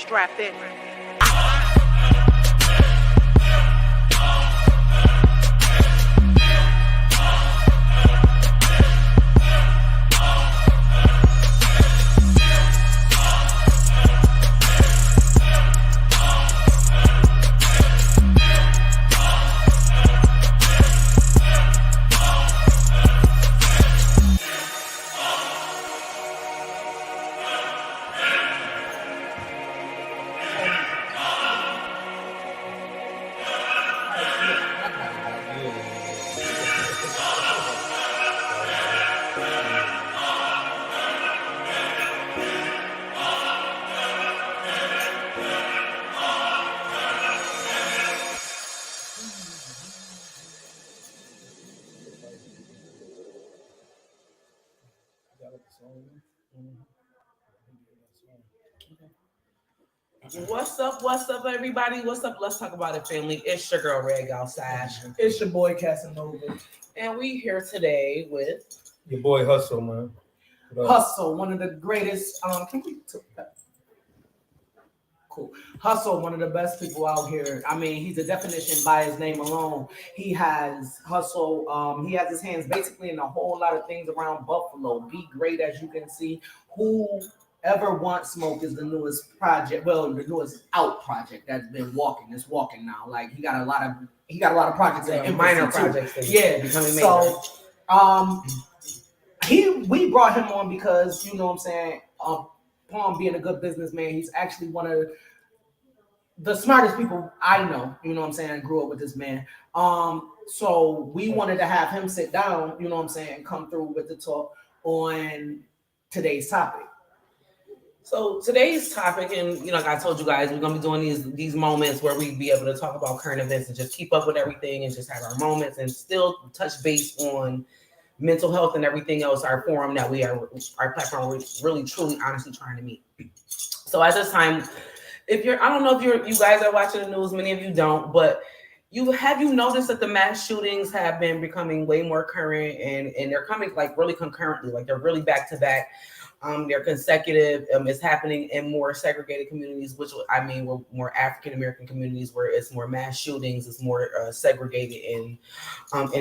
strapped in. What's up, everybody? What's up? Let's talk about it, family. It's your girl, REDGYAL SASHA. It's your boy, KASANOVA. And we here today with... Your boy, Hustle, man. Hustle, one of the greatest... Can we... Cool. Hustle, one of the best people out here. I mean, he's a definition by his name alone. He has hustle. He has his hands basically in a whole lot of things around Buffalo. Be Great, as you can see. Whoever Wants Smoke is the newest project. Well, the newest out project that's been walking. It's walking now. Like he got a lot of projects and minor projects. Yeah, becoming major. So we brought him on because you know what I'm saying. Upon being a good businessman, he's actually one of the smartest people I know. You know what I'm saying. I grew up with this man. So we wanted to have him sit down. You know what I'm saying, and come through with the talk on today's topic. So today's topic, and you know, like I told you guys, we're gonna be doing these moments where we be able to talk about current events and just keep up with everything and just have our moments and still touch base on mental health and everything else. Our forum that our platform, we're really, truly, honestly trying to meet. So at this time, I don't know if you guys are watching the news. Many of you don't, but you noticed that the mass shootings have been becoming way more current and they're coming like really concurrently, like they're really back to back. They're consecutive. It's happening in more segregated communities, which I mean, we're more African American communities where it's more mass shootings. It's more segregated in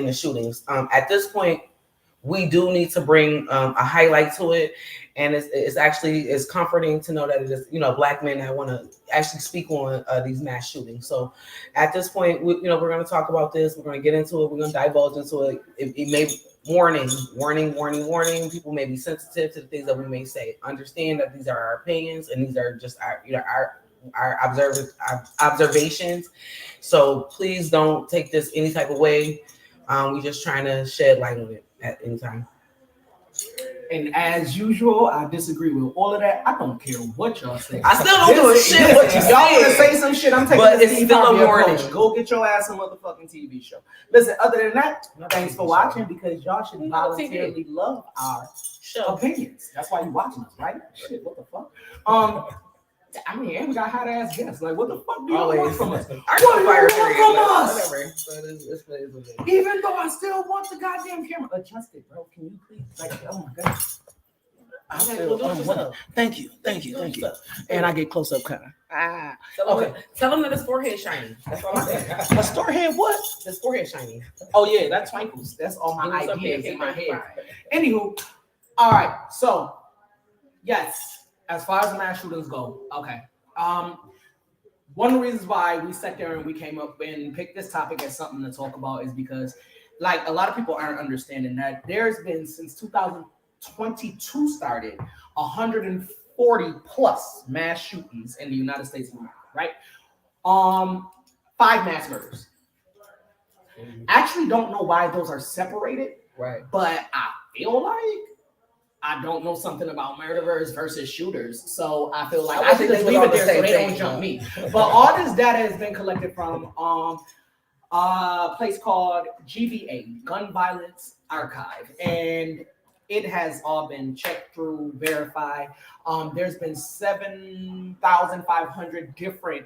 the shootings. At this point, we do need to bring a highlight to it, and it's comforting to know that it is Black men that want to actually speak on these mass shootings. So at this point, we're going to talk about this. We're going to get into it. We're going to divulge into it. It may warning. People may be sensitive to the things that we may say. Understand that these are our opinions and these are just our observations. So please don't take this any type of way. We're just trying to shed light on it at any time. And as usual, I disagree with all of that. I don't care what y'all say. I still don't do a shit. Y'all want to say some shit? I'm taking but this it's still a warning. Go get your ass a motherfucking TV show. Listen, other than that, thanks for watching because y'all should voluntarily love our opinions. That's why you watching us, right? Shit, what the fuck? I mean, and we got hot ass guests. Like, what the fuck do you want from us? What do you want from us? Even though I still want the goddamn camera. Adjust it, bro. Can you please? Like, oh my god. Thank you. And I get close up, kind of. Tell them that his forehead shiny. That's all I'm saying. A forehead what? His forehead shiny. Oh yeah, that's twinkles. That's all my ideas in my head. Anywho, all right. So yes. As far as the mass shootings go, okay. One of the reasons why we sat there and we came up and picked this topic as something to talk about is because, like, a lot of people aren't understanding that there's been, since 2022 started, 140 plus mass shootings in the United States of America, right? 5 mass murders. Actually, don't know why those are separated, right? But I feel like I don't know something about murderers versus shooters, so I feel like I should just leave it there so they don't jump me. But all this data has been collected from a place called GVA, Gun Violence Archive, and it has all been checked through, verified. There's been 7,500 different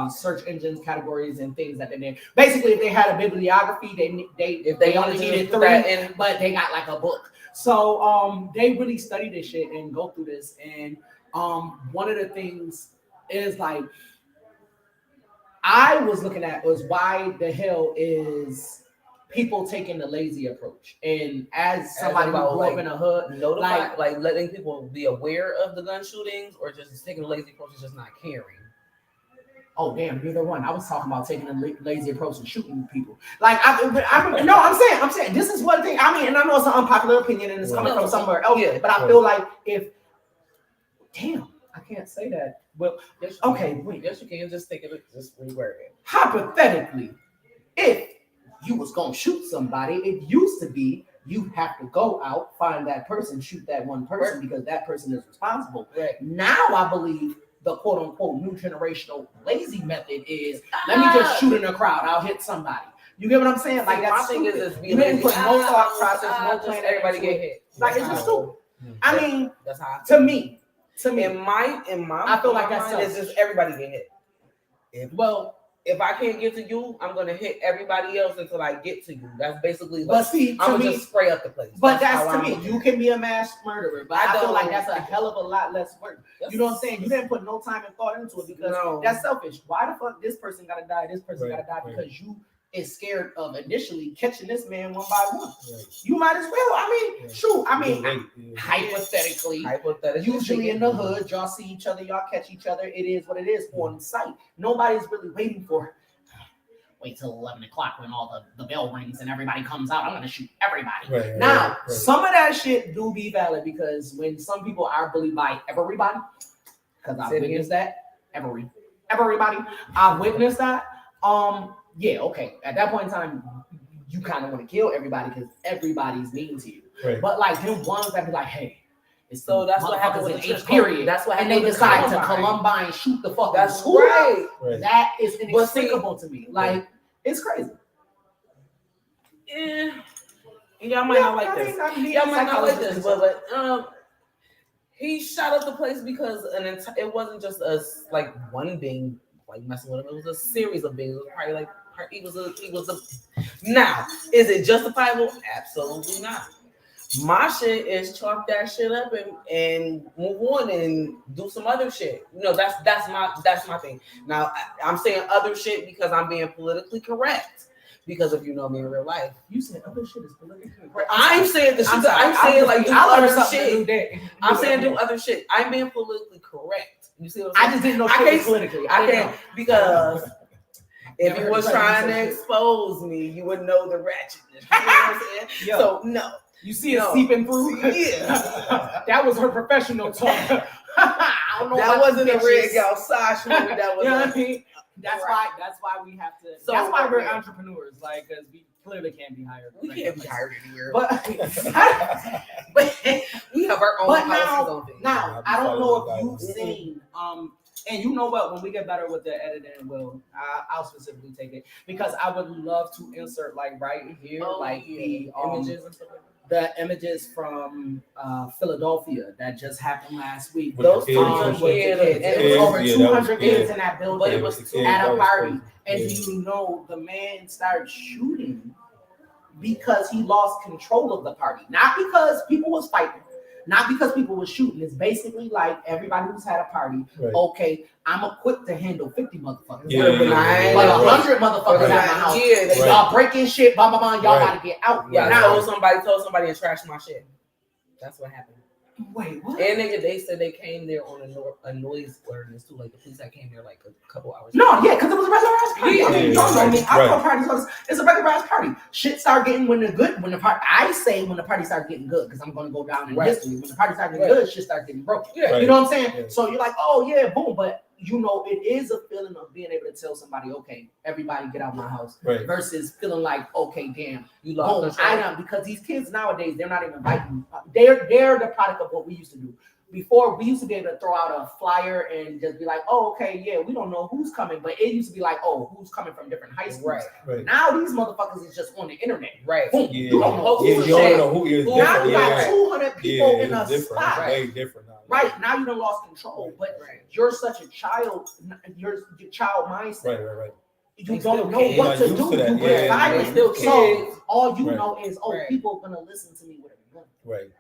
search engines, categories, and things that they did. Basically, if they had a bibliography, they only needed 3, but they got like a book. So they really study this shit and go through this. And one of the things is like I was looking at was why the hell is people taking the lazy approach? And as somebody who grew up in a hood, like letting people be aware of the gun shootings, or just taking the lazy approach and just not caring. Oh damn, neither one. I was talking about taking a lazy approach and shooting people. Like I'm saying this is one thing. I mean, and I know it's an unpopular opinion and it's coming from somewhere else. Yeah, but I feel like I can't say that. Well, wait. Yes, you can. Just think of it. Just reword it. Hypothetically, if you was gonna shoot somebody, it used to be you have to go out, find that person, shoot that one person because that person is responsible. Right. Now I believe the quote unquote new generational lazy method is let me just shoot in a crowd. I'll hit somebody. You get what I'm saying? Like that's stupid. You didn't put no thought process, no plan. Everybody get hit. Like it's just stupid. I mean, that's how to me, in my I feel like that's just everybody get hit. If I can't get to you, I'm gonna hit everybody else until I get to you. That's basically like, I'm gonna just spray up the place. But that's to me. You can be a mass murderer, but I feel like that's a hell of a lot less work. You know what I'm saying? You didn't put no time and thought into it because that's selfish. Why the fuck this person gotta die? This person gotta die because you is scared of initially catching this man one by one. Right. You might as well. I mean, shoot. I mean, hypothetically, usually in the hood, y'all see each other, y'all catch each other. It is what it is on sight. Nobody's really waiting for. Wait till 11 o'clock when all the bell rings and everybody comes out. I'm gonna shoot everybody. Now, some of that shit do be valid because when some people are bullied by everybody, because I witnessed that. Everybody, I witnessed that. Yeah, okay. At that point in time, you kind of want to kill everybody because everybody's mean to you. Right. But like them ones that be like, hey, so that's what happens in H period. That's what, and they decide to Columbine shoot the fucking school. Right. That is inexplicable to me. Like it's crazy. Yeah, y'all might not like this. Y'all might not like this, but he shot up the place because it wasn't just us like one being like messing with him. It was a series of beings. It was probably like he was a. Now, is it justifiable? Absolutely not. My shit is chalk that shit up and move on and do some other shit. You know, that's my thing. Now I'm saying other shit because I'm being politically correct. Because if you know me in real life, you said other shit is politically correct. I'm saying this. I'm saying like do other shit. I'm saying do other shit. I'm being politically correct. You see what I'm saying? I just didn't know shit was politically. I can't because if you was trying to expose me, you would know the ratchetness. You know what I'm saying? So no. You see it seeping through? Yeah. That was her professional talk. I don't know. That wasn't a REDGYAL SASHA movie. That was. You know what I mean? That's why we have to. So that's why we're entrepreneurs, like, because we clearly can't be hired. We can't be hired anywhere. But we have our own policies on things. Now, I don't know if you've seen. And you know what? When we get better with the editing, I'll specifically take it because I would love to insert like right here, the images and stuff like that. The images from Philadelphia that just happened last week. Those kids, it was over 200 kids in that building. But it was at a party, and you know the man started shooting because he lost control of the party, not because people was fighting. Not because people were shooting. It's basically like everybody who's had a party. Right. Okay, I'm equipped to handle 50 motherfuckers. But 100 motherfuckers at my house. Y'all breaking shit. Y'all gotta get out. Yeah. Now somebody told somebody to trash my shit. That's what happened. Wait, what? And they said they came there on a noise awareness too. Like the police that came there like a couple hours. No, yeah, because it was a regular ass party. I thought parties. It's a regular ass party. Shit start getting when the party start getting good because I'm gonna go down in history. When the party start getting good, shit start getting broken. Yeah. You know what I'm saying? Yeah. So you're like, oh yeah, boom, but you know, it is a feeling of being able to tell somebody, okay, everybody get out of my house, versus feeling like, okay, damn, you lost control. Because these kids nowadays, they're not even fighting. They're the product of what we used to do. Before, we used to be able to throw out a flyer and just be like, oh, okay, yeah, we don't know who's coming, but it used to be like, oh, who's coming from different high schools. Right. Now these motherfuckers is just on the internet. Right. Boom. Yeah. You don't know who's who is. Now you got 200 people in a spot. Way different now. Right. Now you done lost control, but you're such a child, your child mindset. Right. You don't know what to do. So all you know is, people are gonna listen to me with a gun. Right.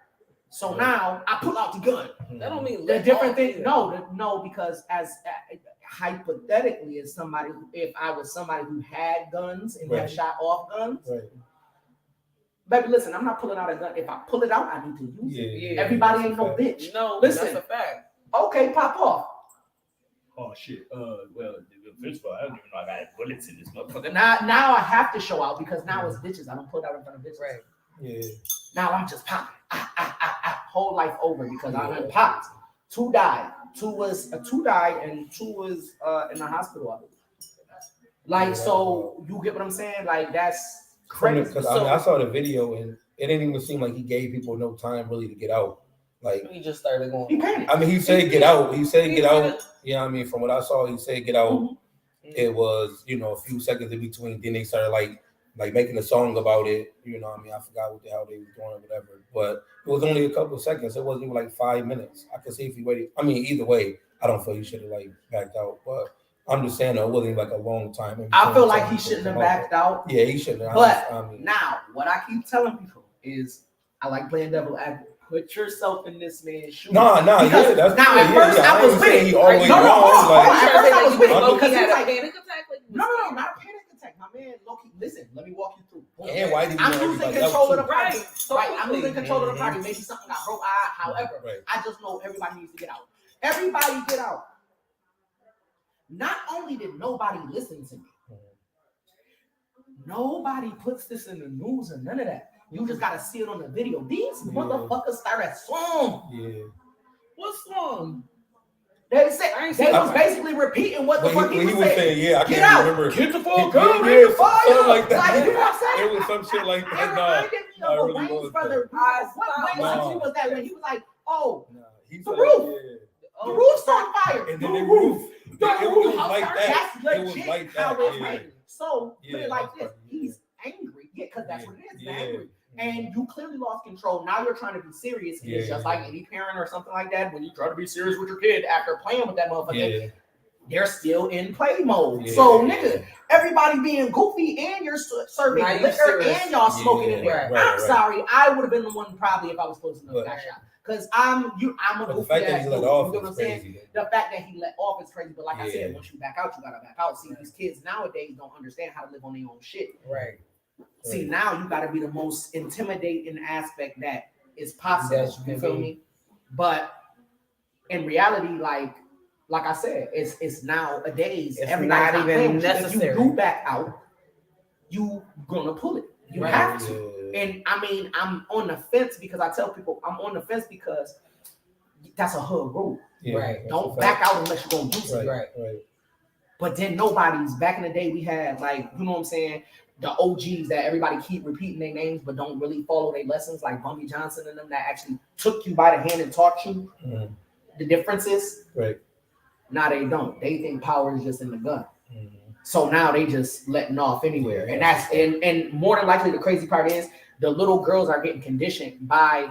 So now I pull out the gun. That don't mean the different thing. No, because as hypothetically, as somebody, if I was somebody who had guns and had shot off guns, baby, listen, I'm not pulling out a gun. If I pull it out, I need to use it. Everybody ain't no bitch. No, listen, that's a fact. Okay, pop off. Oh shit. Well, first of all, I don't even know I got bullets in this motherfucker. Now I have to show out because now it's bitches. I don't put it out in front of bitches. Right. Yeah. Now I'm just popping. Whole life over because I done popped. Two died. Two died and two was in the hospital. Like, so you get what I'm saying? Like, that's crazy. Because I saw the video and it didn't even seem like he gave people no time really to get out. Like, he just started going. He panicked. I mean, he said get out. He said get out. You know what I mean? From what I saw, he said get out. Mm-hmm. It was, a few seconds in between. Then they started like making a song about it. You know what I mean? I forgot what the hell they was doing or whatever. But it was only a couple of seconds. It wasn't even like 5 minutes. I could see if he waited. I mean, either way, I don't feel he should have like backed out. But I'm just saying it wasn't like a long time. I feel like he shouldn't have backed out. Yeah, he shouldn't have. But now, what I keep telling people is I like playing devil advocate. Put yourself in this man's shoes. No, yeah, that's now at first I was with it. He always no, at first I was with it because he had a panic attack. No, not a panic attack. My man, Loki, listen, let me walk you through. And why did I'm losing control of the party. Right, I'm losing control of the party. Maybe something got broke. However, I just know everybody needs to get out. Everybody get out. Not only did nobody listen to me, nobody puts this in the news or none of that. You just gotta see it on the video. These motherfuckers started a song. Yeah. What song? They was basically repeating what the fuck he was saying. Yeah, I can't remember. Get the fuck out. Something like that. Like, you know what I'm saying? It was some shit like that. It reminded me of the Wayne's brother. What Wayne's was that when he was like, the roof. The roof's on fire. And then the roof. It was like that. That's It was legit like how that. it's written. So put it like this. He's angry. Yeah, because that's what it is. Angry. And you clearly lost control. Now you're trying to be serious. And it's just like any parent or something like that. When you try to be serious with your kid after playing with that motherfucker, they're still in play mode. So, nigga, everybody being goofy and you're serving liquor and y'all smoking in there. I'm sorry. I would have been the one probably if I was supposed to know that shot. Because I'm a goofy ass dude. You know what I'm saying? The fact that he let off is crazy. But like I said, once you back out, you gotta back out. See, these kids nowadays don't understand how to live on their own shit. Right. See, now you gotta be the most intimidating aspect that is possible. You feel me? But in reality, like I said, it's nowadays. It's not even necessary. If you do back out, you gonna pull it. You have to. And I mean, I'm on the fence because I tell people I'm on the fence because that's a hood rule. Right. Don't back out unless you're gonna do something. Right. But then nobody's back in the day we had like, you know what I'm saying? The OGs that everybody keep repeating their names but don't really follow their lessons, like Bumby Johnson and them that actually took you by the hand and taught you the differences. Right. Now they don't. They think power is just in the gun. So now they just letting off anywhere. And that's and more than likely the crazy part is the little girls are getting conditioned by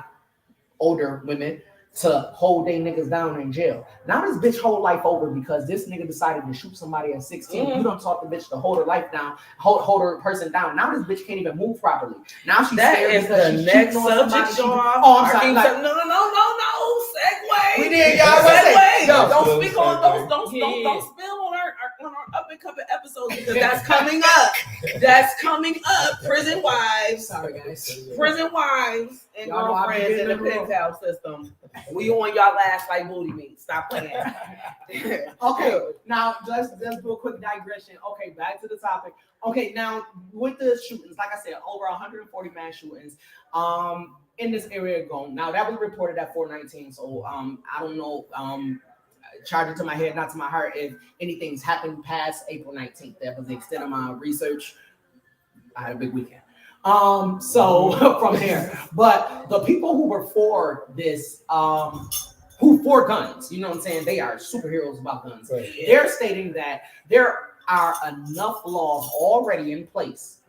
older women to hold they niggas down in jail. Now this bitch whole life over because this nigga decided to shoot somebody at 16. You don't taught the bitch to hold her life down, hold her person down. Now this bitch can't even move properly. Now she's scared because the she's next subject, y'all. I'm sorry. Like, no. Segue. We did, y'all. Segue. Don't speak on don't spill on our up and coming episodes because that's coming up. That's coming up. Prison wives. Sorry, guys. Prison wives and girlfriends in the penthouse system. We on y'all last like booty meat. Stop playing. Okay, now let's do a quick digression. Okay, back to the topic. Okay, now with the shootings, like I said, over 140 mass shootings in this area gone. Now that was reported at 419. So I don't know. Charge it to my head, not to my heart. If anything's happened past April 19th, that was the extent of my research. I had a big weekend. So from there, but the people who were for this, who for guns, you know what I'm saying? They are superheroes about guns. Right. They're stating that there are enough laws already in place.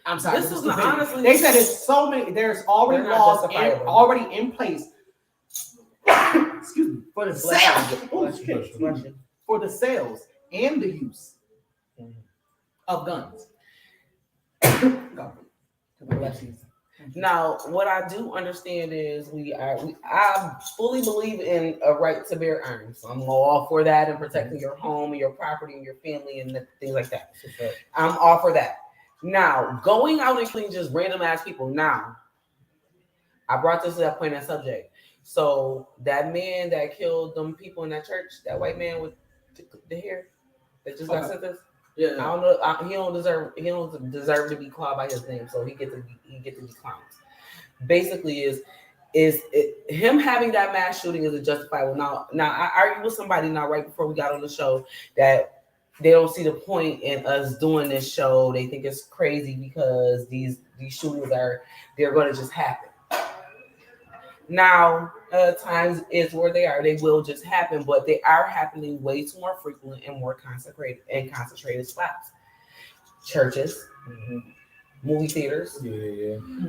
I'm sorry. This is honestly. They said it's so many. There's already laws already in place. Excuse me, for the sales, for the sales and the use of guns. Now, what I do understand is I fully believe in a right to bear arms. I'm all for that and protecting your home and your property and your family and things like that. I'm all for that. Now, going out and killing just random ass people. Now, I brought this to that point, that subject. So that man that killed them people in that church, that white man with the hair that just got sentenced. Yeah. I don't know. He don't deserve to be called by his name, so he get to be clowned. Basically, is him having that mass shooting is justifiable. Now I argued with somebody right before we got on the show that they don't see the point in us doing this show. They think it's crazy because these shootings they're going to just happen. Now, times is where they are. They will just happen, but they are happening way too more frequent and more concentrated spots. Churches, movie theaters,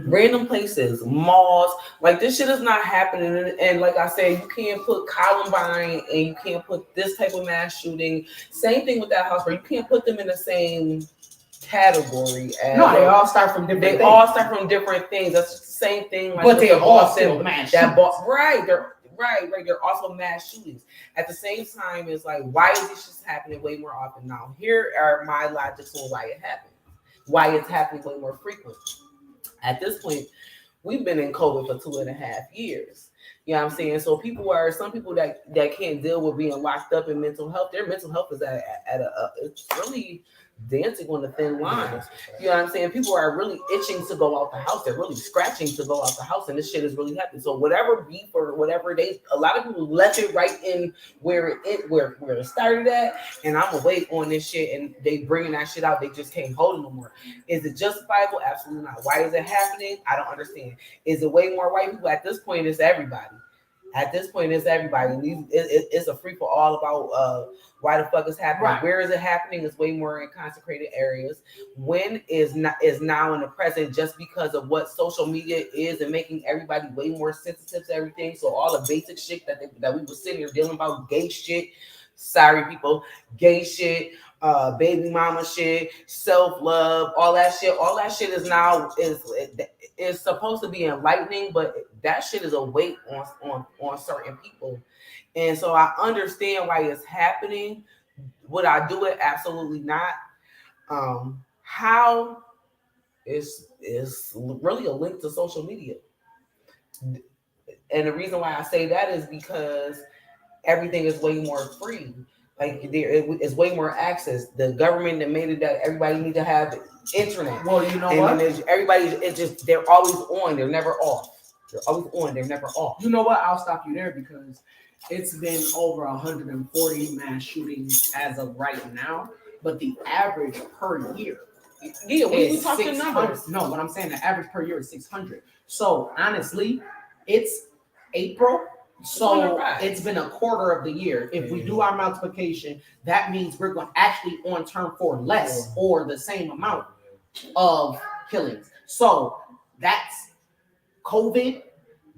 random places, malls. Like, this shit is not happening. And like I said, you can't put Columbine and you can't put this type of mass shooting. Same thing with that house, where you can't put them in the same category as no, they all start from different things. All start from different things. That's the same thing. Like, but they're all still mass shootings. Right. They're also mass shootings. At the same time, it's like, why is this just happening way more often now? Here are my logics on why it happens. Why it's happening way more frequent. At this point, we've been in COVID for 2.5 years. You know what I'm saying? So some people that can't deal with being locked up in mental health, their mental health is at it's really dancing on the thin line. You know what I'm saying? People are really itching to go out the house. They're really scratching to go out the house, and this shit is really happening. So whatever beef or whatever a lot of people left it right in where it started at, and I'm awake on this shit, and they bringing that shit out. They just can't hold it no more. Is it justifiable? Absolutely not. Why is it happening? I don't understand. Is it way more white people? At this point, it's everybody. It's a free for all about why the fuck is happening. Right. Where is it happening? It's way more in concentrated areas. When is now in the present, just because of what social media is and making everybody way more sensitive to everything. So all the basic shit that we were sitting here dealing about, gay shit, sorry people, gay shit, baby mama shit, self-love, all that shit is now is supposed to be enlightening, but that shit is a weight on certain people. And so I understand why it's happening. Would I do it? Absolutely not. How is really a link to social media. And the reason why I say that is because everything is way more free. Like, there is way more access. The government that made it that everybody need to have internet. Well, you know what? They're always on. They're never off. They're always on. They're never off. You know what? I'll stop you there because it's been over 140 mass shootings as of right now, but the average per year. Yeah, we talking numbers. No, what I'm saying, the average per year is 600. So honestly, it's April. So it's been a quarter of the year. If we do our multiplication, that means we're going actually on term for less or the same amount of killings. So that's COVID.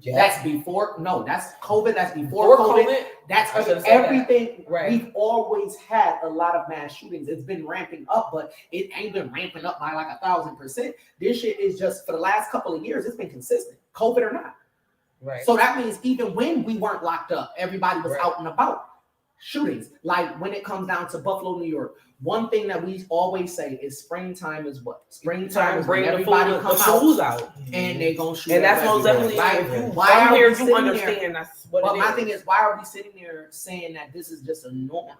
Yeah. That's before. No, that's COVID. That's before COVID. That's everything. That. Right. We've always had a lot of mass shootings. It's been ramping up, but it ain't been ramping up by like 1,000%. This shit is just for the last couple of years. It's been consistent, COVID or not. Right. So that means even when we weren't locked up, everybody was out and about. Shootings, like when it comes down to Buffalo, New York, one thing that we always say is springtime is what? Springtime is when everybody comes out and they're gonna shoot. And that's most definitely right. Why are we sitting understand there? That's what. But my thing is, why are we sitting there saying that this is just a norm?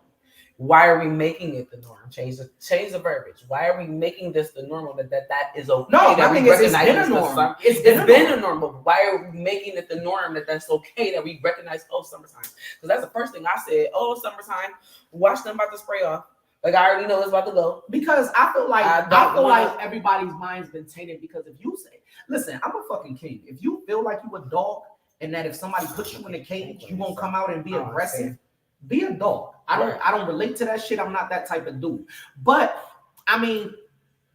Why are we making it the norm? Change the verbiage. Why are we making this the normal? That is okay. No, I think it's been a norm. It's been a norm. But why are we making it the norm that's okay that we recognize? Oh, summertime. Because that's the first thing I said. Oh, summertime. Watch them about to spray off. Like, I already know it's about to go. Because I feel like everybody's mind's been tainted. Because if you say, listen, I'm a fucking king. If you feel like you a dog and that if somebody puts you in a cage, you won't come out and be aggressive. Be a dog. I don't relate to that shit. I'm not that type of dude. But I mean,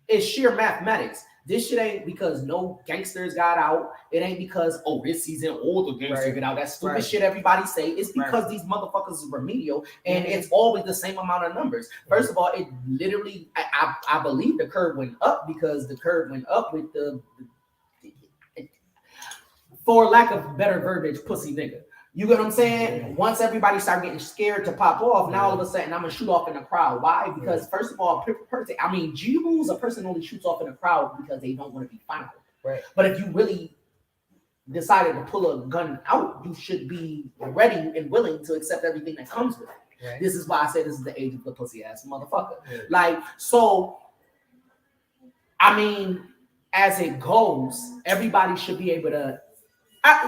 it's sheer mathematics. This shit ain't because no gangsters got out. It ain't because this season all the gangsters get out. That stupid shit everybody say. It's because these motherfuckers is remedial, and it's always the same amount of numbers. First of all, it literally, I believe the curve went up because the curve went up with the for lack of better verbiage, pussy nigga. You get what I'm saying? Once everybody start getting scared to pop off, now all of a sudden I'm gonna shoot off in the crowd. Why? Because first of all, G-Rules, a person only shoots off in the crowd because they don't want to be found. Right. But if you really decided to pull a gun out, you should be ready and willing to accept everything that comes with it. Right. This is why I say this is the age of the pussy ass motherfucker. Yeah. Like, so, I mean, as it goes, everybody should be able to,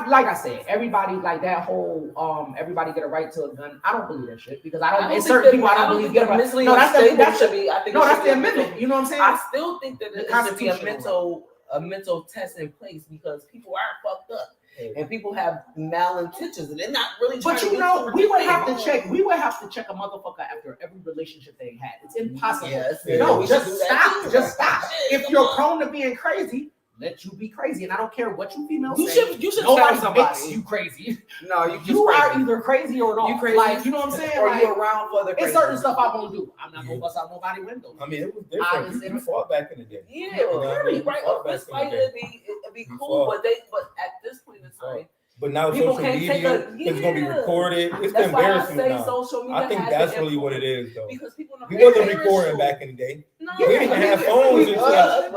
like I said, everybody, like that whole, everybody get a right to a gun. I don't believe that shit because I don't certain people I don't believe get a right. No, that should be, I think that's the amendment. You know what I'm saying? I still think that there should be a mental test in place because people are fucked up and people have malintentions and they're not really trying to. But you know, we would have to check a motherfucker after every relationship they had. It's impossible. Yes, no, just stop. Just stop. If you're prone to being crazy, let you be crazy, and I don't care what you females say. You should nobody makes you crazy. No, you are either crazy or not. You crazy, like you know what I'm saying? Or like, you're around for the crazy. It's certain stuff I won't do. I'm not gonna bust out nobody windows. I mean, it was different. You fought back in the day. Yeah, really, right. This fight it'd be cool, but at this point in time. But now social media is going to be recorded. It's embarrassing now. I think that's really what it is, though. Because people know we wasn't recording back in the day. No, we didn't have phones and stuff.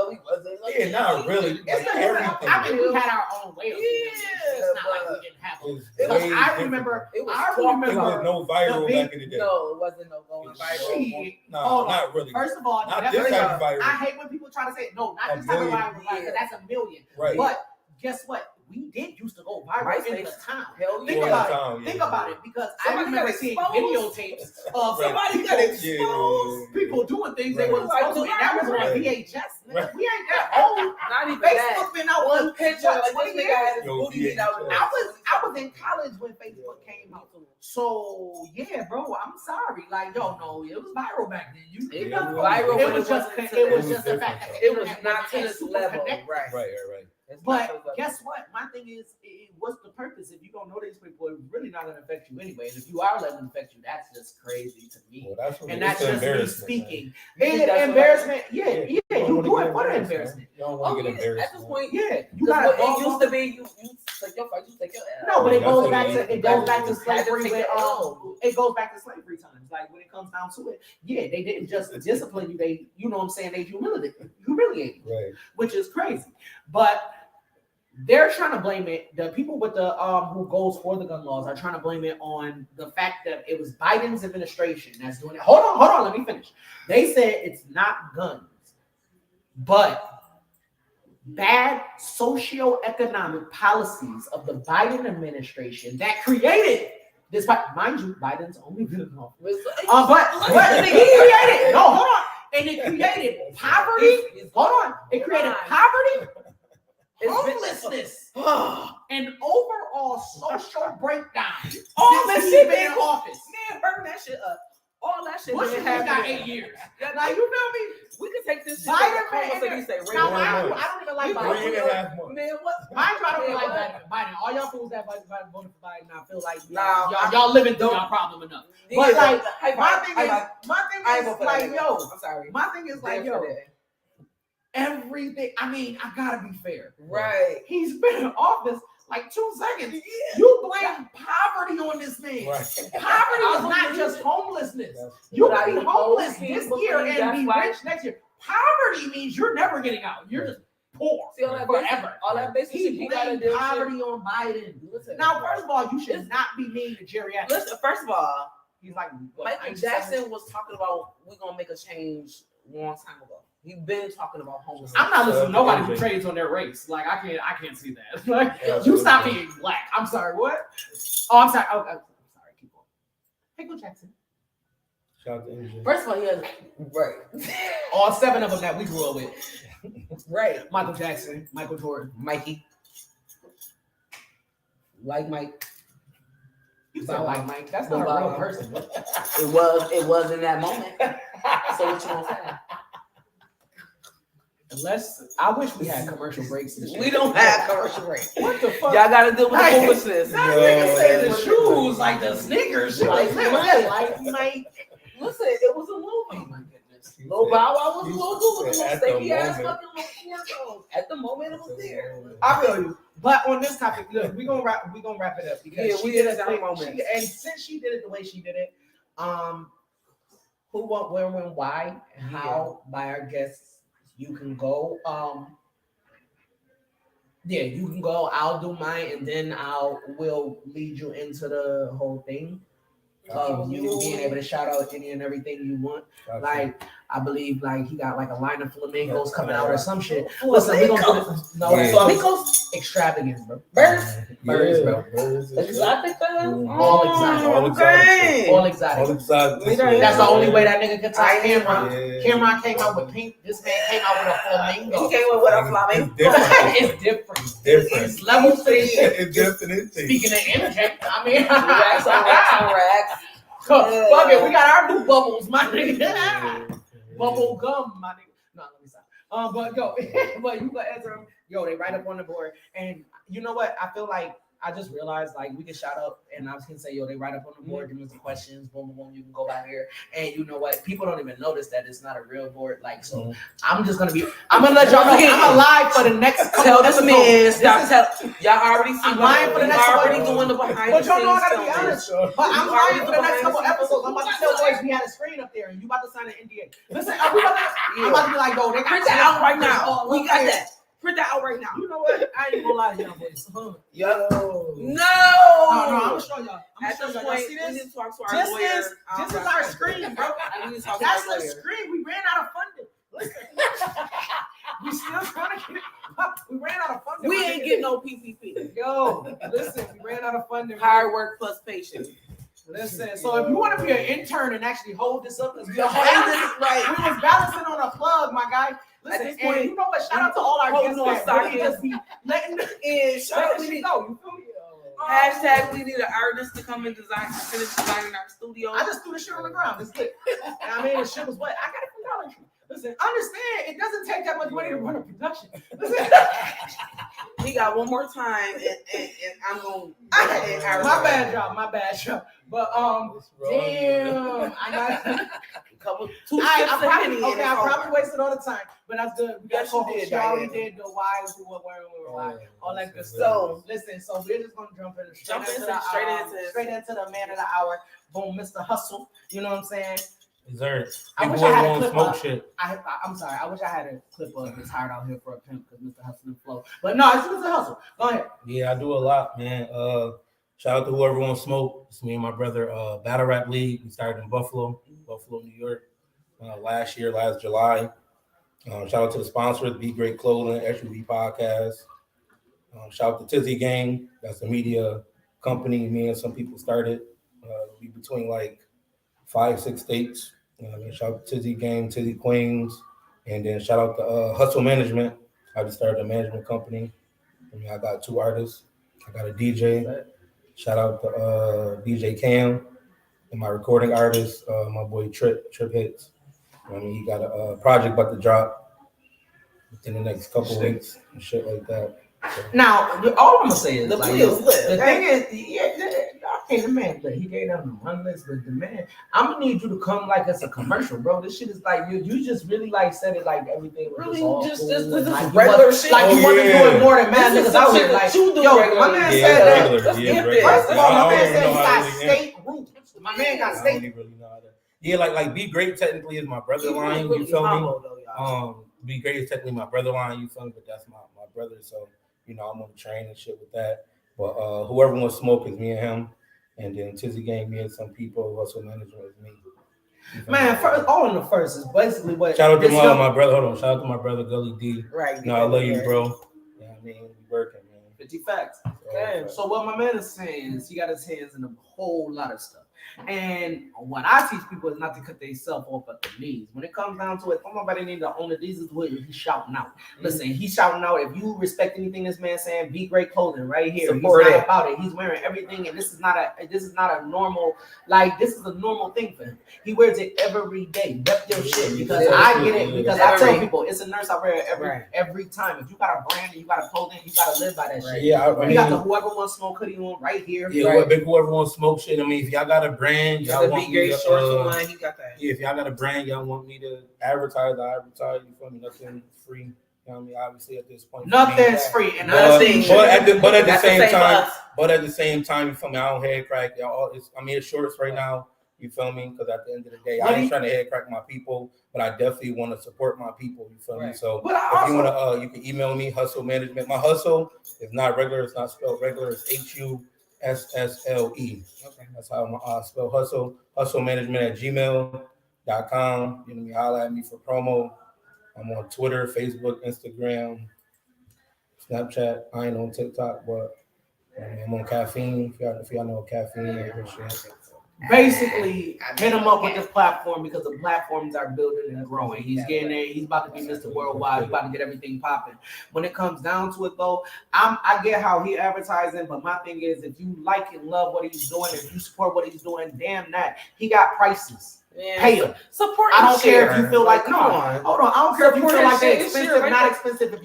Yeah, not really. I mean, we had our own way. It's not like we didn't have them. I remember. It was no viral back in the day. No, it wasn't no going viral. No, not really. First of all, not this type of viral. I hate when people try to say no, not this type of viral. Because that's a million. Right. But guess what? We did used to go viral in the town. Think about it. Think about it, because I remember seeing videotapes of somebody got exposed. People doing things they weren't supposed to, and that was on VHS. We ain't that old. Not even Facebook been out one picture. Like this nigga had his booty out. I was in college when Facebook came out. So yeah, bro, I'm sorry. Like, no, it was viral back then. It was viral. It was just the fact that it was not to this level. Right. But guess what? My thing is, what's the purpose? If you don't know these people, it's really not going to affect you anyway. And if you are letting it affect you, that's just crazy to me. Well, that's just me speaking. Embarrassment, yeah, you do it for the embarrassment. You don't want to get embarrassed. At this point, yeah, it used to be you take your fight, you take your ass. No, but it goes back to slavery. It goes back to slavery times. Like when it comes down to it, yeah, they didn't just discipline you. They, you know what I'm saying? They humiliated you, which is crazy. But they're trying to blame it. The people with the who goes for the gun laws are trying to blame it on the fact that it was Biden's administration that's doing it. Hold on, let me finish. They said it's not guns, but bad socioeconomic policies of the Biden administration that created this. Mind you, Biden's only been in office. But he created. No, hold on. And it created poverty. Hold on. It created poverty. Homelessness and overall social breakdown. All that shit been in office. Man, burn that shit up. All that shit been got 8 years. Like, you feel me? We could take this shit. Now, I don't even like Biden. Man, what? I don't even like Biden. All y'all fools that voted for Biden, I feel like y'all living through y'all problem enough. But like, my thing is like, yo, I'm sorry. My thing is like, yo. Everything. I mean, I gotta be fair. Right. He's been in office like 2 seconds. Yeah. You blame poverty on this man. Right. Poverty is not just homelessness. You can be homeless this year and be rich next year. Poverty means you're never getting out. You're just poor. See, forever. All that basic shit you gotta do. Poverty on Biden. Now, first of all, you should not be mean to geriatrics. Listen, first of all, he's like Michael Jackson was talking about we're gonna make a change a long time ago. He's been talking about homelessness. I'm not listening to nobody who trades on their race. Like I can't see that. Like you stop being black. I'm sorry. What? Oh, I'm sorry. Oh, I'm sorry. Keep on. Michael Jackson. Shout out to MJ. First of all, he has all 7 of them that we grew up with. Right. Michael Jackson, Michael Jordan, Mikey. Like Mike. You sound like Mike. That's not a real person. It was in that moment. So what you gonna say? Unless I wish we had commercial breaks. We don't have commercial breaks. What the fuck? Y'all gotta deal with the homelessness. That nigga say the shoes like the sneakers. Like Mike. Listen, it was a movie. Oh my goodness. Little Bow Wow was a little good with the At little the sticky ass moment. fucking little cornrows. At the moment, it was there. I feel you. But on this topic, look, we're gonna wrap it up because Yeah, she we did did it. our moment. And since she did it the way she did it, who, what, where, when, why, and how by our guests, you can go. Yeah, you can go. I'll do mine, and then will lead you into the whole thing of you being able to shout out any and everything you want. Like, I believe like he got like a line of flamingos coming out or some shit. Listen, we gonna do this. No, flamingos extravagant, bro. Birds, bro. Exotic, All exotic. All exotic. That's the only way that nigga could touch Cameron. Cameron came out with pink. This man came out with a flamingo. He came with a flamingo. It's different. It's levels to this shit. It's different. Speaking of energy, I mean, Racks on racks. Fuck it, we got our new bubbles, my nigga. Bubble gum, my nigga. No, let me stop. But yo, but you can answer them. Yo, they right up on the board, and you know what? I feel like I just realized like we can shout out, and I was gonna say, yo, they right up on the board. Give me some questions. Boom, boom, boom. You can go by here, and you know what? People don't even notice that it's not a real board. Like, so I'm gonna let y'all know I'm alive for the next. Tell this man stop. Y'all already see. I'm lying for the next. Already doing the behind. But y'all know I gotta be honest. But I'm lying for the next couple episodes. I'm about to tell boys we had a screen up there, and you about to sign an NDA. Listen, I'm about to be like, yo, they got print that out right now. We got that. Print that out right now. You know what? I ain't gonna lie to y'all boys. Yo. No, I'm gonna show y'all. At this point, we need to talk to our this lawyer. This is our screen, bro. That's the screen. We ran out of funding. Listen. We still trying to get it. We ran out of funding. We ain't getting no PPP. Yo, listen, we ran out of funding. Hard work plus patience. Listen, so if you want to be an intern and actually hold this up, because we was right. balancing on a plug, my guy. Listen, at this point, you know what? Shout out to all our guests that really just be letting go. You feel me? Hashtag we need an artist to come and finish designing our studio. I just threw the shit on the ground. It's good. I mean, the shit was wet. I got it from Dollar Tree. Listen, understand, it doesn't take that much money to run a production. Listen. We got one more time, and I'm going to... My bad job. But, damn. I got I probably wasted all the time, but that's good. We got Yes, she already did the why, who, what, where, why, all that good stuff. So, listen, so we're just going to jump straight into the man of the hour. Boom, Mr. Hustle. You know what I'm saying? Dessert. I wish I had a clip. I'm sorry. I wish I had a clip of "It's Hard Out Here for a Pimp" because Mr. Hustle and Flow. But no, it's Mr. Hustle. Go ahead. Yeah, I do a lot, man. Shout out to whoever wants smoke. It's me and my brother. Battle Rap League. We started in Buffalo, New York, last July. Shout out to the sponsors: Be Great Clothing, SUV Podcast. Shout out to Tizzy Gang. That's the media company me and some people started. We between like 5-6 states. Shout out to Tizzy Gang, Tizzy Queens, and then shout out to Hustle Management. I just started a management company. I got 2 artists. I got a DJ. Shout out to DJ Cam and my recording artist, my boy Trip Hits. He got a project about to drop within the next couple weeks and shit like that. So. Now, all I'm gonna say is the like, wheels lit. The thing is, okay, the man, he gave them the run list, but the man, I'm gonna need you to come like it's a commercial, bro. This shit is like you just really like said it like everything was really just cool. This is like regular shit. Like you wasn't doing more than mad niggas out here. Like, you do yo, regular. my man said that. First of all, my man said he really got state roots. My man got state. Really know how to. Yeah, like Be Great technically is my brother line. You feel me? Be Great is technically my brother line. You feel me? But that's my brother, so. I'm on the train and shit with that. But whoever wants smoke is me and him. And then Tizzy Gang, me and some people. Hustle Management is me. Man, all in the first is basically what. Shout out to my brother. Hold on. Shout out to my brother, Gully D. Right. I love you, bro. Yeah, I mean, we working, man. 50 facts. Okay. So what my man is saying is he got his hands in a whole lot of stuff. And what I teach people is not to cut themselves off at the knees. When it comes down to it, somebody need to own it. This is what he's shouting out. Listen, he's shouting out. If you respect anything this man saying, Be Great Clothing right here. Support he's not about it. He's wearing everything, and this is not a normal, like this is a normal thing for him. He wears it every day. Rep your shit because I get it. Because I tell people it's a nurse I wear it every time. If you got a brand and you got a clothing, you gotta live by that shit. Yeah, you got the whoever wants smoke hoodie on right here. Yeah, whoever wants smoke shit. I mean, if y'all got a brand, The y'all want big me gray to, shorts one, he got that. yeah, if y'all got a brand, y'all want me to advertise, I advertise. You feel me? Nothing free. You know what I mean? Obviously, at this point, Nothing's free, and Nothing. but at the That's same same for time, us. you feel me? I don't head crack. Y'all, it's shorts right now. You feel me? Because at the end of the day, What I do ain't you- trying to head crack my people, but I definitely want to support my people. You feel me? Right. So But I if you also, want to, you can email me, Hustle Management. My hustle is not regular. It's not spelled regular. It's HUSSLE. Okay. That's how I spell hustle. Hustle Management at gmail.com. You know me, holla at me for promo. I'm on Twitter, Facebook, Instagram, Snapchat. I ain't on TikTok, but I'm on caffeine. If y'all know caffeine or good shit. basically, hit him up with this platform because the platforms are building and growing. He's getting there. He's about to be Mr. Worldwide. He's about to get everything popping. When it comes down to it, though, I get how he advertising, but my thing is, if you like and love what he's doing, if you support what he's doing, damn that. He got prices. Yeah, Pay him. Support. I don't care if you feel like, come come on. Hold on. I don't care if you Support feel that like they're shit, expensive, shit, right not there. expensive. If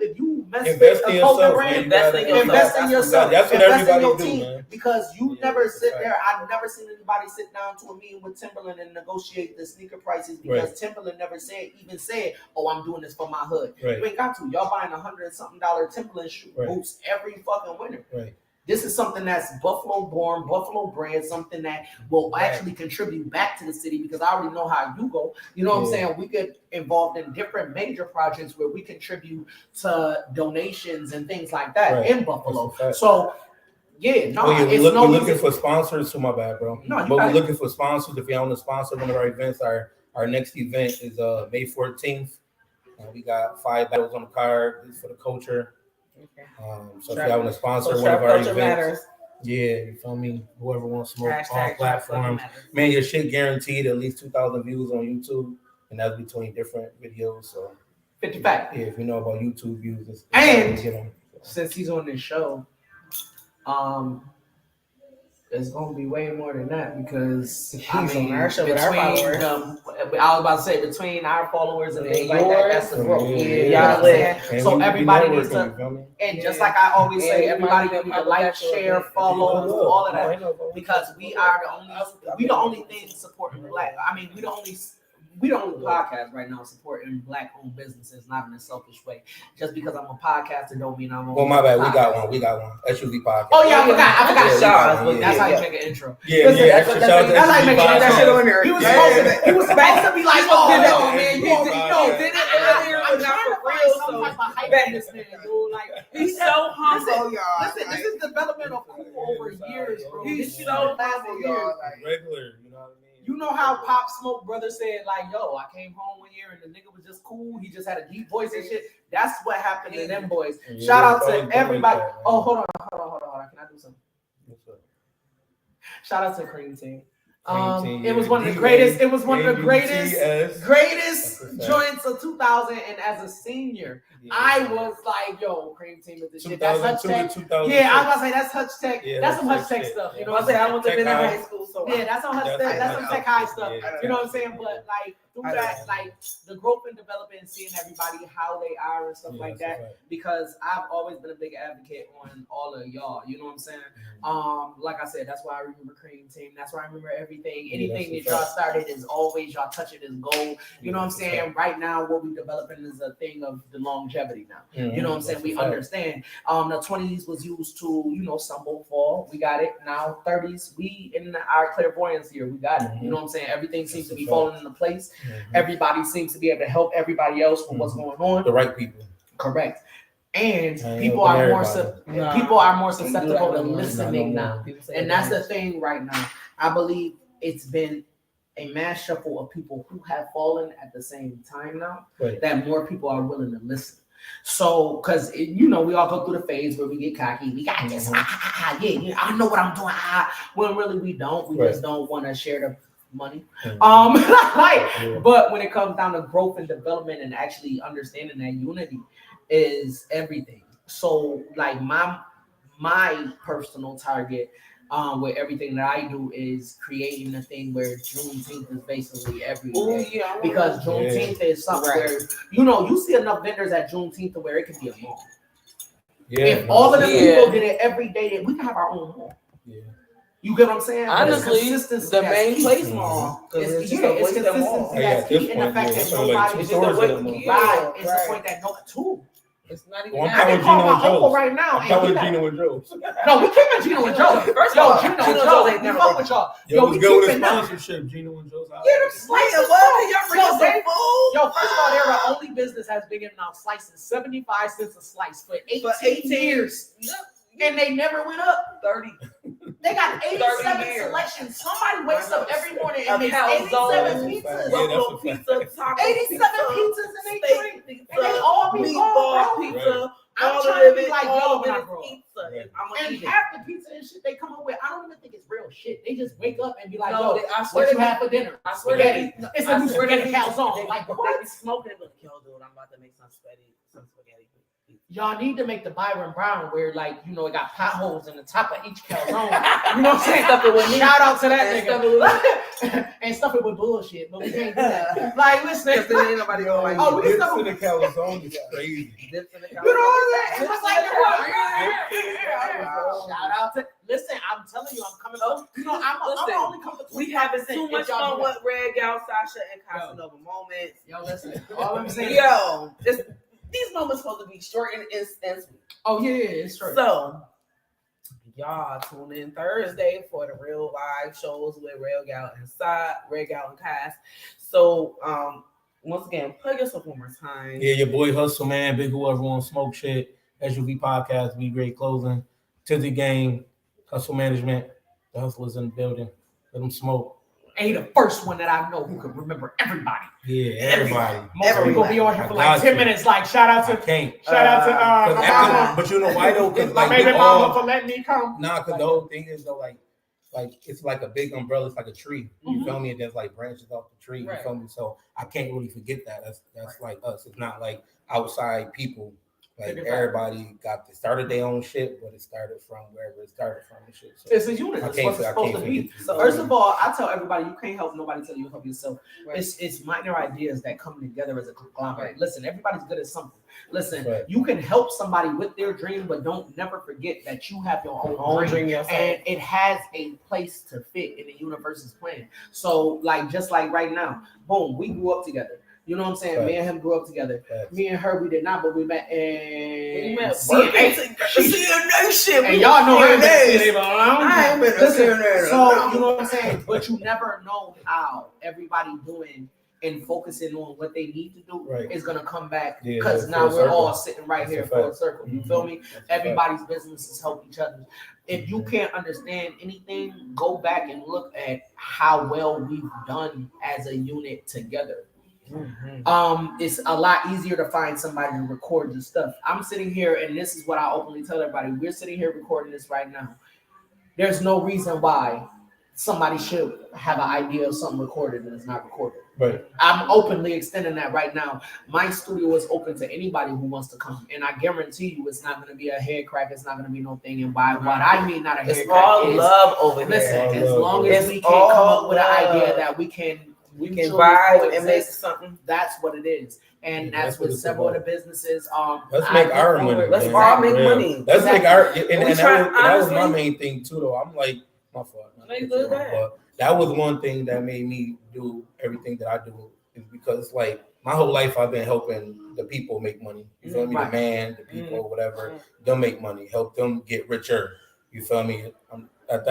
you mess Invest with in a clothing yourself, brand, man. Invest in yourself. invest in yourself. That's what Invest in everybody your do, team, man. because you Yeah, never that's sit right. there. I've never seen anybody sit down to a meeting with Timberland and negotiate the sneaker prices because Timberland never even said, "Oh, I'm doing this for my hood." Right. You ain't got to. Y'all buying $100-something Timberland boots every fucking winter. Right. This is something that's Buffalo born, Buffalo brand, something that will actually contribute back to the city because I already know how you go. You know what I'm saying? We get involved in different major projects where we contribute to donations and things like that in Buffalo. So, yeah, no, we're looking for sponsors. So my bad, bro. No, but we're looking for sponsors. If you want to sponsor one of our events, our next event is May 14th. We got 5 battles on the card. This is for the culture. Okay. So if y'all want to sponsor one of our events, yeah, you feel me? Whoever wants to smoke all platforms, man, your shit guaranteed at least 2,000 views on YouTube, and that's between different videos. So 55. Yeah, if you know about YouTube views, it's and get them. Since he's on this show, it's gonna be way more than that because he's on our show with our followers. I was about to say between our followers and things like that, that's the growth. Y'all saying? So everybody needs to, and just like I always say, everybody need to like, share, follow, all of that, because we are the only thing supporting Black. I mean, we the only podcast right now supporting Black-owned businesses, not in a selfish way. Just because I'm a podcaster don't mean I'm. Well, my bad. We got one. SUV podcast. Oh yeah, I forgot. Yeah, That's how you make an intro. Yeah, that's how you make that shit on there. He was supposed to be like, oh man, you did it earlier. I'm trying to find some type of hype in this man, dude. Like he's so humble, y'all. Listen, this is development of cool over years, bro. He's so humble, y'all. Regular, you know what I mean? You know how Pop Smoke brother said, like, yo, I came home one year and the nigga was just cool. He just had a deep voice and shit. That's what happened to them boys. Shout out to everybody. Oh, hold on. Can I do something? Shout out to the Cream Team. It was one of the greatest. It was one of the greatest joints of 2000. And as a senior, I was like, "Yo, Cream Team is the shit." That's Hutch Tech. Yeah, I was gonna say that's Hutch Tech. That's some Hutch Tech stuff. You know what I'm saying? I went to been in high school, so yeah, that's some Hutch Tech. That's some Tech High stuff. You know what I'm saying? But like through that, like the growth and development, and seeing everybody how they are and stuff like that. Because I've always been a big advocate on all of y'all. You know what I'm saying? Like I said, that's why I remember Cream Team. That's why I remember everything. Anything that y'all started is always y'all touch it as gold. You know what I'm saying? Right now, what we developing is a thing of the longevity now. You know what I'm saying? We understand. The 20s was used to, stumble, fall. We got it. Now 30s, we in our clairvoyance here, we got it. You know what I'm saying? Everything seems to be falling into place. Everybody seems to be able to help everybody else with what's going on. The right people. Correct. And people are more susceptible to listening now. And that's the thing right now. I believe it's been a mass shuffle of people who have fallen at the same time now, that more people are willing to listen. So, because, we all go through the phase where we get cocky. We got this. I know what I'm doing. When really we don't. We just don't want to share the money. But when it comes down to growth and development and actually understanding that unity is everything. So, like my personal target with everything that I do is creating a thing where Juneteenth is basically every day. Because Juneteenth is something where, you see enough vendors at Juneteenth to where it could be a mall. If all of the people did it every day, we can have our own mall. You get what I'm saying? Honestly, consistency the main key. place mall. It's consistency that's key, and the fact that nobody It's the point that no two. It's not even. Well, I can call my uncle right now. I'm talking Gino and Joe's. No, we keep it Gino and Joe. First of Yo, all, Gino Gino and and Joe. Joe's ain't We never fuck been- with y'all. Yo, we let's go with keep the it now. sponsorship, Gino and Joe's. Get them slices. Y'all bring us some food. Yo, first of all, they're the only business has been giving out slices 75 cents a slice for 18 years. And they never went up. 30. They got 87 years. selections. Somebody wakes up every morning and makes calzone, 87 pizzas. Yeah, Buffalo that's a pizza, taco 87 pizzas and they steak drink. pizza, And they all be meatball all pizza. I'm all trying of to be it, like all y'all of when I it is grow up. pizza. Right. I'm gonna And eat it. half the pizza and shit they come up with, I don't even think it's real shit. They just wake up and be like, No, yo, I swear what you they- have for dinner? I swear Spaghetti. they- It's I a new swear spaghetti they- calzone. Like, They what? be smoking it, but yo, dude, I'm about to make some spaghetti. Y'all need to make the Byron Brown where, like, you know, it got potholes in the top of each calzone. You know what I'm saying? Stuff it with meat. Shout out to that And nigga. And stuff it with bullshit, but we can't do that. Like, listen. Because then ain't nobody gonna like Oh, we Dips stuff in the calzone is crazy. dips in the You know what I'm saying? It was like Wow. shout out to. Listen, I'm telling you, I'm coming up. You know, I'm Listen, only coming to We having too much fun with REDGYAL, SASHA, and Casanova moments. Yo, listen. All I'm saying. Yo, these moments supposed to be short and sweet. Oh yeah, it's true. So, y'all tune in Thursday for the real live shows with REDGYAL and Cass. So, once again, plug yourself one more time. Yeah, your boy Hustle, man. Big whoever want smoke shit. SUV podcast, Be Great Closing. To the game. Hustle management. The hustle is in the building. Let them smoke. And he the first one that I know who can remember everybody. Yeah, everybody. Most people be on here for like I got 10 you. minutes. Like, shout out I to can't. my mama. But you know why though? Because My like baby we mama all, for letting me come. nah, because the whole thing is though, like it's like a big umbrella. It's like a tree. You feel me? And there's like branches off the tree. You Right. feel me? So I can't really forget that. That's like us. It's not like outside people. Like everybody started their own shit, but it started from wherever it started from and shit. So It's a unit. I It's can't. what it's I supposed can't to be. forget. So first of all, I tell everybody you can't help nobody till you help yourself. Right. It's minor ideas that come together as a conglomerate. Right. Listen, everybody's good at something. Listen, Right. you can help somebody with their dream, but don't never forget that you have your own dream. yourself. And it has a place to fit in the universe's plan. So, like, just like right now, boom, we grew up together. You know what I'm saying? Right. Me and him grew up together. Right. Me and her, we did not, but we met in CNA. CNA shit. and y'all know her. I ain't been to Listen, CNA. so you know what I'm saying? But you never know how everybody doing and focusing on what they need to do Right. is gonna come back Yeah, because full now we're circle. all sitting right That's here a for a fact. circle. You Mhm. feel me? That's a fact. Everybody's businesses help each other. If you can't understand anything, go back and look at how well we've done as a unit together. It's a lot easier to find somebody to record your stuff. I'm sitting here, and this is what I openly tell everybody. We're sitting here recording this right now. There's no reason why somebody should have an idea of something recorded and it's not recorded. Right. I'm openly extending that right now. My studio is open to anybody who wants to come, and I guarantee you, it's not going to be a head crack. It's not going to be no thing. And by what I mean, not a head It's crack, all is love over listen. there. As Love, long bro. as we It's can come all up with an love. idea that we can Vibe mutually and make coexist, something. that's what it is, and Yeah, that's that's what with it's several of about. the businesses. Let's I make look our forward- money. Let's man. all make Real. money. Let's make our and We that try- was my honestly- main thing too though. I'm like, my fault. No, you good, go ahead. But that was one thing that made me do everything that I do is because like my whole life I've been helping the people make money. You feel me? Right. The man, the people, whatever, them make money, help them get richer. You feel me? At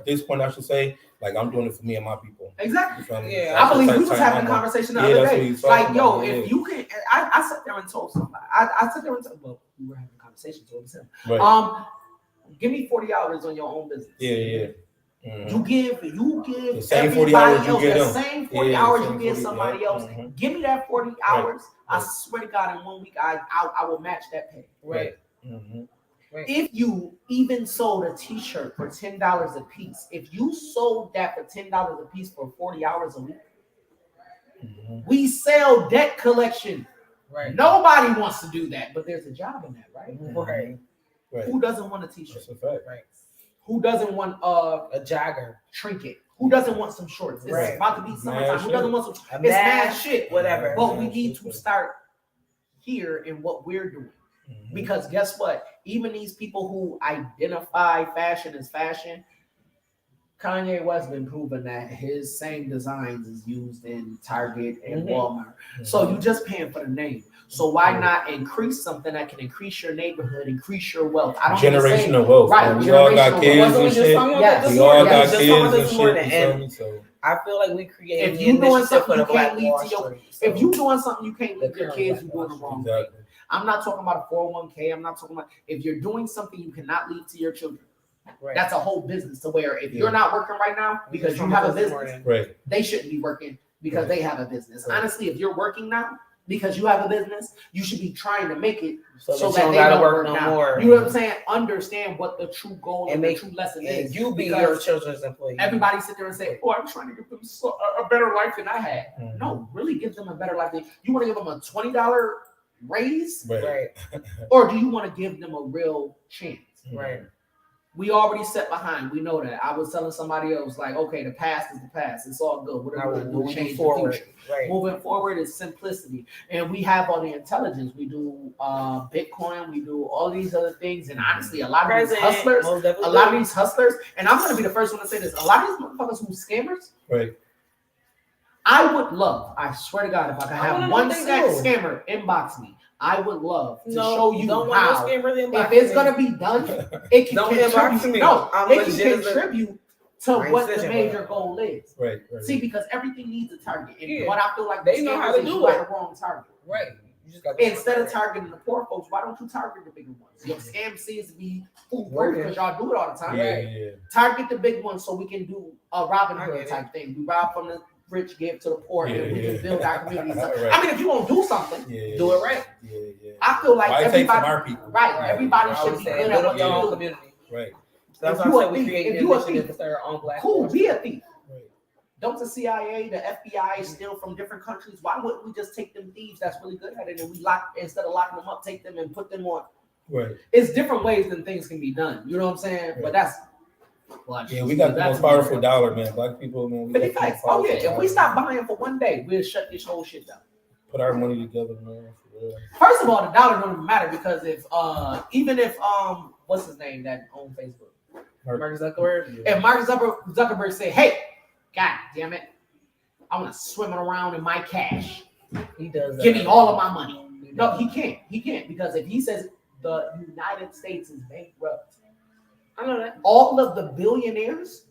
this point, I should say, like I'm doing it for me and my people. Exactly. You feel me? Yeah, That's I believe the we type was of having a time I'm on. conversation the Yeah, other that's what day. he's talking Like, yo, about, if yeah. you can, I sat there and told somebody. I sat there and told. Well, we were having a conversation. So it was him. Right. Give me 40 hours on your own business. Yeah. Mhm. You give The same 40 everybody hours you else give the them. same 40 Yeah, hours same you give 40, somebody yeah. else. Mhm. Give me that 40 hours. I Right. swear to God, in 1 week, I will match that pay. Right. Mhm. If you even sold a t-shirt for $10 a piece, if you sold that for $10 a piece for 40 hours a week, Mhm. we sell debt collection. Right. Nobody wants to do that, but there's a job in that, right? Right. Right. Who doesn't want a t-shirt? That's a fact. Right. Who doesn't want A jogger. trinket? Who doesn't want some shorts? It's Right. about to be summertime. Who doesn't want some? A It's mad mask, shit. whatever. But we need to start here in what we're doing. Mhm. Because guess what? Even these people who identify fashion as fashion, Kanye West been proven that his same designs is used in Target and Walmart. So you just paying for the name. So why not increase something that can increase your neighborhood, increase your wealth? I don't generational wealth. Right, We all got kids and shit. Yes. We all got Just kids and morning, shit. and I feel like we created. If you doing something for you the Black can't leave Wall to your, Street, if you doing something you can't leave your kids, you're doing the wrong thing. Exactly. I'm not talking about a 401k. I'm not talking about if you're doing something you cannot leave to your children. Right. That's a whole business to where if you're not working right now because you have a business, right, they shouldn't be working because they have a business. Right. Honestly, if you're working now because you have a business, you should be trying to make it so that they don't work no more. You know what I'm saying? Understand what the true goal and the true lesson is. You be your children's employee. Everybody sit there and say, "Oh, I'm trying to give them a better life than I had." No, really give them a better life. You want to give them a $20 raise, right? Or do you want to give them a real chance, right? We already set behind. We know that. I was telling somebody else, like, okay, the past is the past. It's all good. Whatever we're going to do, change the future. Right. Moving forward is simplicity. And we have all the intelligence. We do Bitcoin. We do all these other things. And honestly, a lot of these hustlers, and I'm going to be the first one to say this, a lot of these motherfuckers who scammers, right? I would love, I swear to God, if I could have one scammer inbox me, I would love to show you how. If it's gonna be done, it can contribute. No, it can contribute to what the major goal is. Right. See, because everything needs a target, and what I feel like they know how to do it. The wrong target. Right. You just got instead of targeting the poor folks, why don't you target the bigger ones? Your scam seems to be foolproof because y'all do it all the time. Yeah. Target the big ones so we can do a Robin Hood type thing. We rob from the rich, give to the poor, and we can build our communities. I mean, if you won't do something, do it right. I feel like everybody, our people. Right. Everybody should be good at what they do. Community. Right. That's why we create an initiative to start our own Black. Cool, be a thief. Right. Don't the CIA, the FBI steal from different countries? Why wouldn't we just take them thieves that's really good at it and we instead of locking them up, take them and put them on? Right. It's different ways than things can be done. You know what I'm saying? Right. But that's. We got the most powerful dollar, man. Black people, man. If we stop buying for one day, we'll shut this whole shit down. Put our money together, man. First of all, the dollar don't even matter because if even if what's his name that owned Facebook, Mark Zuckerberg. If Mark Zuckerberg say, "Hey, God damn it, I want to swim around in my cash," he does. Give me all of my money. No, he can't. He can't because if he says the United States is bankrupt. I know that. All of the billionaires,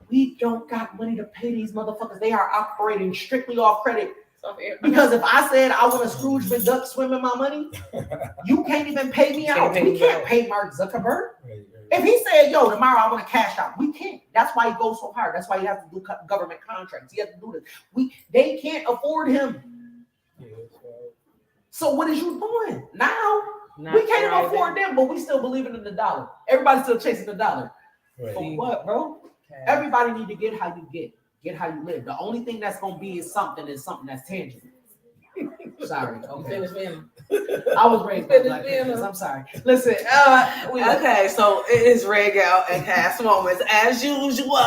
we don't got money to pay these motherfuckers. They are operating strictly off credit. Because if I said I want a Scrooge McDuck swim in my money, you can't even pay me out. We can't pay Mark Zuckerberg. Right. If he said, "Yo, tomorrow I want to cash out," we can't. That's why he goes so hard. That's why he has to do government contracts. He has to do this. They can't afford him. Yeah, so what is you doing now? We can't even afford them, but we still believing in the dollar. Everybody's still chasing the dollar. Right. For what, bro? Okay. Everybody need to get how you get how you live. The only thing that's gonna be is something that's tangible. Sorry, okay. I was raised by Black parents. I'm sorry. Listen, okay, so it is REDGYAL and Cast Moments as usual.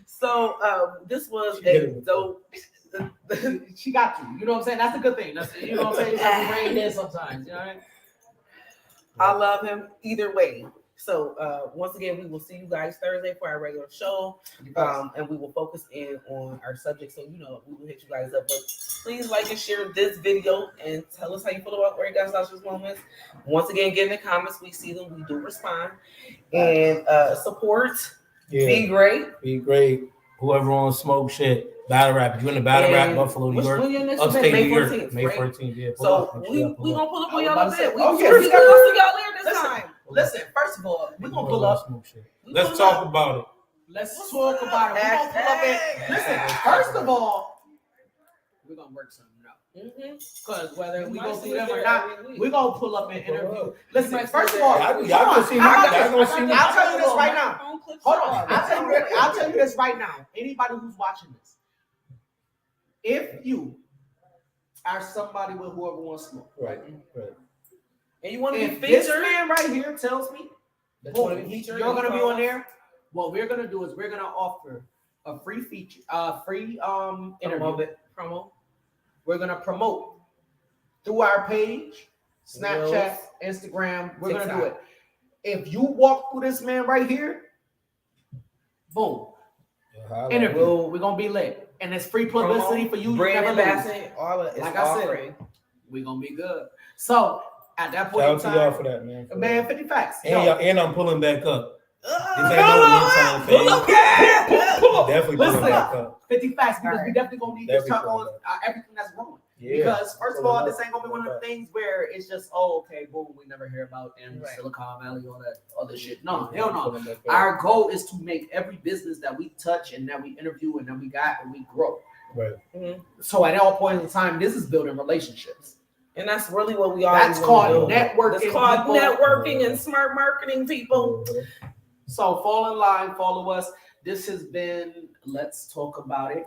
So this was a dope. She got you. You know what I'm saying? That's a good thing. That's, you know what I'm saying? It's rain there sometimes. You know what I mean? I love him either way. So once again, we will see you guys Thursday for our regular show, and we will focus in on our subject. So we will hit you guys up. But please like and share this video and tell us how you feel about REDGYAL SASHA's moments. Once again, get in the comments. We see them. We do respond and support. Yeah. Be great. Whoever on smoke shit. Battle rap. You in the battle rap, Buffalo, New York, upstate New York, May 14th. Yeah. So we gonna pull up on y'all a bit. We got to see y'all later this time. Listen, first of all, we're gonna pull up. Let's talk about it. Let's talk about it. We're gonna pull up in. Listen, first of all, we're gonna work something out. Because whether we go through them or not, we're gonna pull up and interview. Listen, first of all, y'all gonna see me. I'll tell you this right now. Hold on. I'll tell you this right now. Anybody who's watching this. If you are somebody with whoever wants smoke, right? And you want to be featured, this man right here tells me, boom, you're gonna be on there. What we're gonna do is we're gonna offer a free feature, free interview promo. We're gonna promote through our page, Snapchat, Instagram. We're gonna do it. If you walk through this man right here, Boom. Yeah, Interview. We're gonna be lit. And it's free publicity for you. You Brand never lose. ambassador, all of it's Like all I said, free. we're gonna be good. So at that point Shout in out to y'all for time, that, man. man, 50 facts. And I'm pulling back up. This ain't no one-time thing. Pull up. Definitely Listen, pulling back up. 50 facts because we definitely gonna need to Definitely talk pulling on back. everything that's wrong. Yeah. Because first of all, Pulling this up. ain't gonna be one of the things where it's just okay, boom, we never hear about them, Right. Silicon Valley, all that other shit. No, hell no. Pulling back up. Our goal is to make every business that we touch and that we interview and that we got and we grow. Right. Mhm. So at all points in time, this is building relationships. And that's really what we are. That's called networking. It's called people. networking and smart marketing, people. So fall in line, follow us. This has been Let's Talk About It.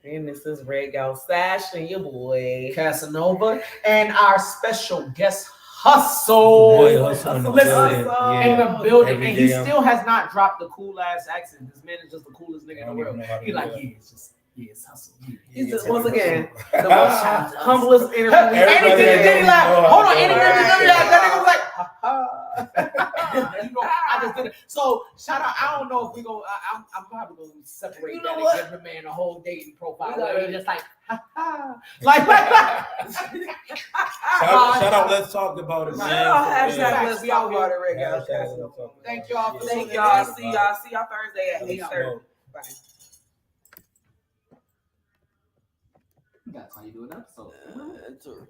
And this is REDGYAL SASHA and your boy Casanova and our special guest Hustle. Boy, Hustle in the Listen, building. in Yeah. the building, Every and he day I'm- still has not dropped the cool ass accent. This man is just the coolest nigga in the world. He's like, yeah, it's just, yeah, it's Hustle. Yeah, He's yeah, just it's once Hustle. again the most humblest interview. Anything Everybody that did he laugh? know Hold on, how to anything do that that. did he laugh? That nigga was like, ha ha. You know, I just did it. So shout out. I don't know if we go. I'm probably gonna separate You that know what? and give the man a whole dating profile. We Where gotta- he just like, ha ha. Like. Shout out, let's talk about it, man. Y'all hashtag Yeah. let's talk about it, REDGYAL. Hashtag let's talk about it. Thank y'all for Thank tuning y'all. in. See y'all Thursday at 8:30. Bye. That's how you do an episode. It's a-